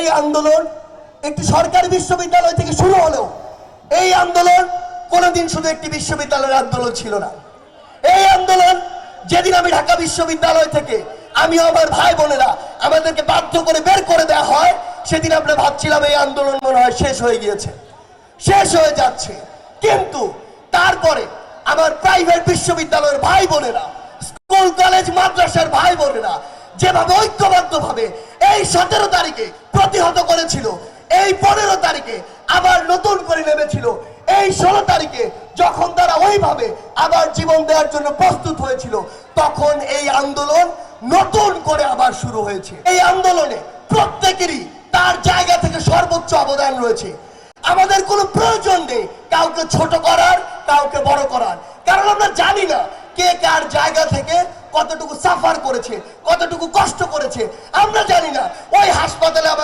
এই আন্দোলন একটি সরকারি বিশ্ববিদ্যালয় থেকে শুরু হলেও এই আন্দোলন কোনোদিন শুধু একটি বিশ্ববিদ্যালয়ের আন্দোলন ছিল না। এই আন্দোলন যেদিন আমি ঢাকা বিশ্ববিদ্যালয় থেকে আমি আমার ভাই বোনেরা আমাদেরকে বাধ্য করে বের করে দেওয়া হয়, সেদিন আমরা ভাবছিলাম এই আন্দোলন মনে হয় শেষ হয়ে গিয়েছে, শেষ হয়ে যাচ্ছে। কিন্তু তারপরে আমার প্রাইভেট বিশ্ববিদ্যালয়ের ভাই বোনেরা, স্কুল কলেজ মাদ্রাসার ভাই বোনেরা যেভাবে ঐক্যবদ্ধভাবে এই 17 তারিখে প্রতিহত করেছিল, এই 15 তারিখে আবার নতুন করে নেমেছিল, এই 16 তারিখে যখন তারা ওইভাবে আবার জীবন দেওয়ার জন্য প্রস্তুত হয়েছিল, তখন এই আন্দোলন নতুন করে আবার শুরু হয়েছে। এই আন্দোলনে প্রত্যেকেরই তার জায়গা থেকে সর্বোচ্চ অবদান রয়েছে। আমাদের কোনো প্রয়োজন নেই কাউকে ছোট করার, কাউকে বড় করার, কারণ আমরা জানি না কে কার জায়গা থেকে কতটুকু সাফার করেছে, কতটুকু কষ্ট করেছে আমরা জানি না। ওই হাসপাতালে